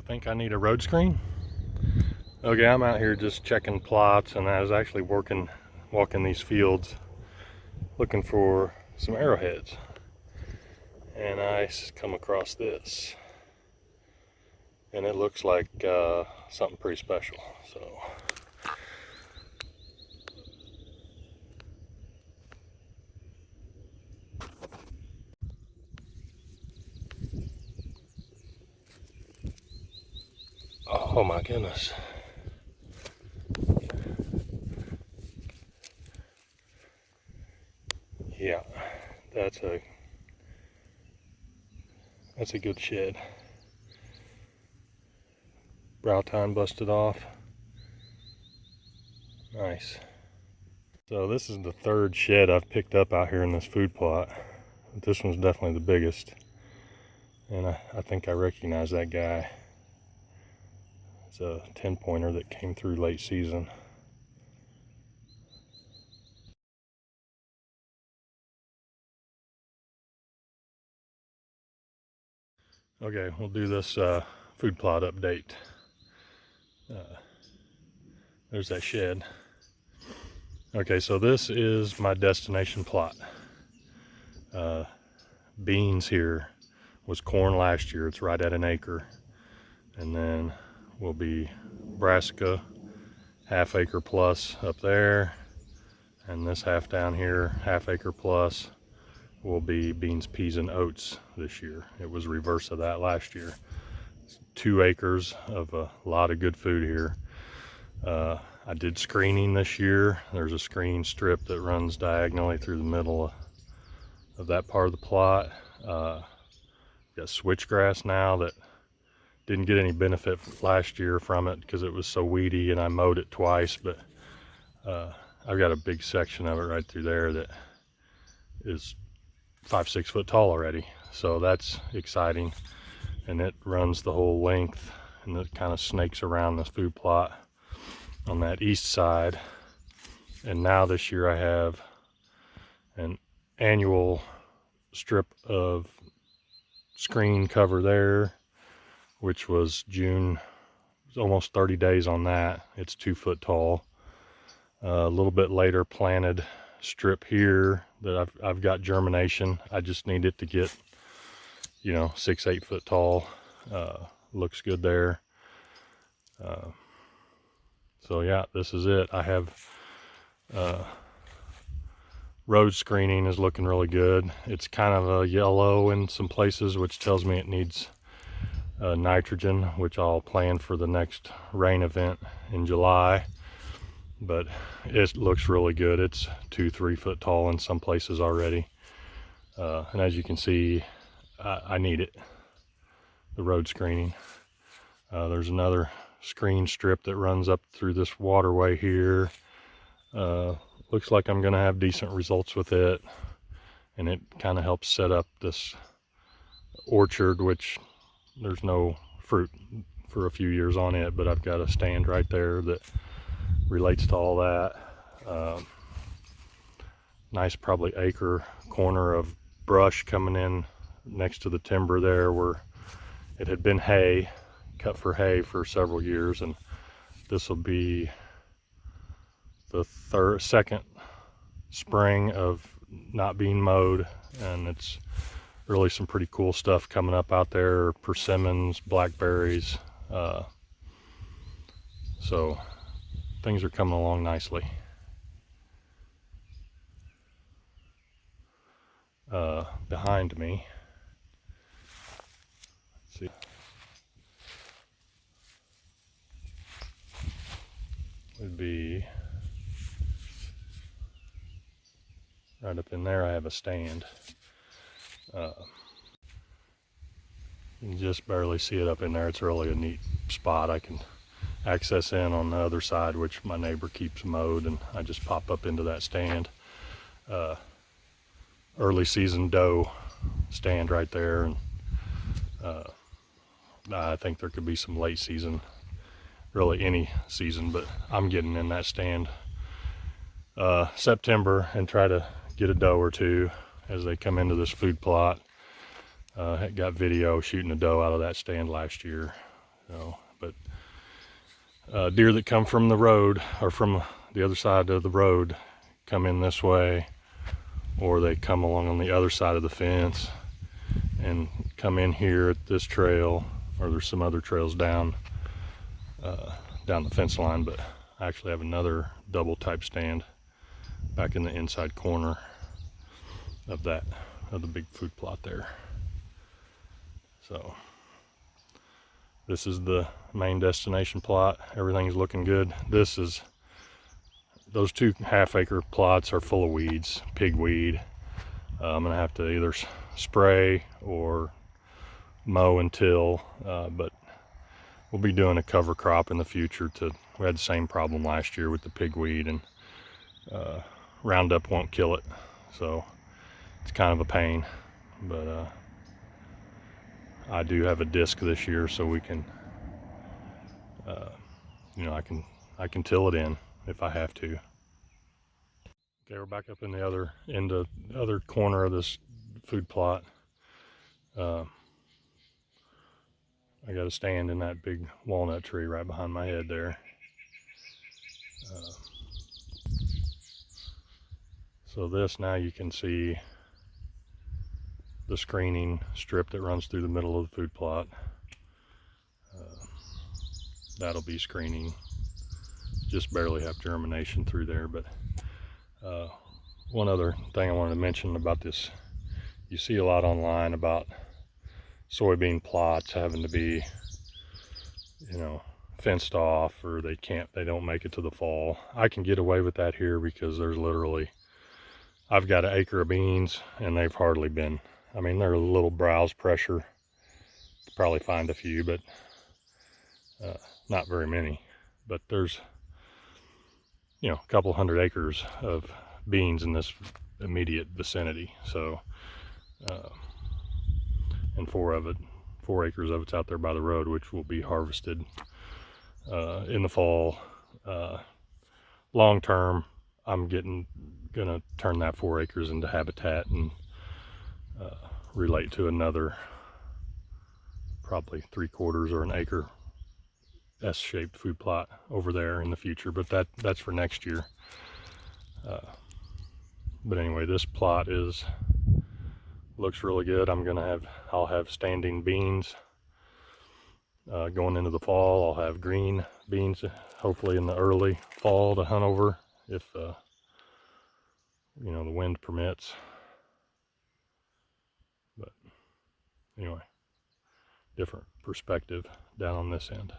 I think I need a road screen. Okay, I'm out here just checking plots, and I was actually walking these fields looking for some arrowheads, and I come across this, and it looks like something pretty special. So oh my goodness. Yeah, that's a good shed. Brow tine busted off. Nice. So this is the third shed I've picked up out here in this food plot. This one's definitely the biggest. And I think I recognize that guy. It's a 10-pointer that came through late season. Okay, we'll do this food plot update. There's that shed. Okay, so this is my destination plot. Beans here was corn last year. It's right at an acre. And then will be brassica, half acre plus up there. And this half down here, half acre plus, will be beans, peas, and oats this year. It was reverse of that last year. It's 2 acres of a lot of good food here. I did screening this year. There's a screening strip that runs diagonally through the middle of that part of the plot. Got switchgrass now that didn't get any benefit last year from it because it was so weedy, and I mowed it twice, but I've got a big section of it right through there that is 5-6 foot tall already, so that's exciting. And it runs the whole length, and it kind of snakes around this food plot on that east side. And now this year I have an annual strip of screen cover there, which was June. It was almost 30 days on that. It's 2 foot tall. A little bit later planted strip here that I've got germination. I just need it to get, 6-8 foot tall. Looks good there. So yeah, this is it. I have road screening is looking really good. It's kind of a yellow in some places, which tells me it needs nitrogen, which I'll plan for the next rain event in July. But it looks really good. It's 2-3 foot tall in some places already. And as you can see, I need it, the road screening. There's another screen strip that runs up through this waterway here. Looks like I'm gonna have decent results with it, and it kind of helps set up this orchard, which there's no fruit for a few years on it, but I've got a stand right there that relates to all that. Nice, probably acre corner of brush coming in next to the timber there where it had been hay, cut for hay for several years, and this will be the second spring of not being mowed, and it's really some pretty cool stuff coming up out there. Persimmons, blackberries, so things are coming along nicely. Behind me, let's see, would be right up in there. I have a stand. You can just barely see it up in there. It's really a neat spot. I can access in on the other side, which my neighbor keeps mowed, and I just pop up into that stand. Early season doe stand right there, and I think there could be some late season, really any season, but I'm getting in that stand September and try to get a doe or two as they come into this food plot. Got video shooting a doe out of that stand last year. So, but deer that come from the road or from the other side of the road come in this way, or they come along on the other side of the fence and come in here at this trail, or there's some other trails down the fence line, but I actually have another double type stand back in the inside corner of the big food plot there. So this is the main destination plot. Everything's looking good. Those 2 half-acre plots are full of weeds, pigweed. I'm gonna have to either spray or mow and till, but we'll be doing a cover crop in the future. We had the same problem last year with the pigweed, and Roundup won't kill it, so it's kind of a pain. But I do have a disc this year, so we can, I can till it in if I have to. Okay, we're back up in the other corner of this food plot. I got a stand in that big walnut tree right behind my head there. So this, now you can see the screening strip that runs through the middle of the food plot. That'll be screening. Just barely have germination through there. But one other thing I wanted to mention about this, you see a lot online about soybean plots having to be, fenced off, or they don't make it to the fall. I can get away with that here because there's literally, I've got an acre of beans and they've hardly been, they're a little browse pressure. Probably find a few, but not very many. But there's, a couple hundred acres of beans in this immediate vicinity. So, and 4 acres of it's out there by the road, which will be harvested in the fall. Long term, I'm gonna turn that 4 acres into habitat and relate to another probably 3/4 or an acre S-shaped food plot over there in the future, but that's for next year. But anyway, this plot looks really good. I'll have standing beans going into the fall. I'll have green beans hopefully in the early fall to hunt over if the wind permits. But anyway, different perspective down on this end.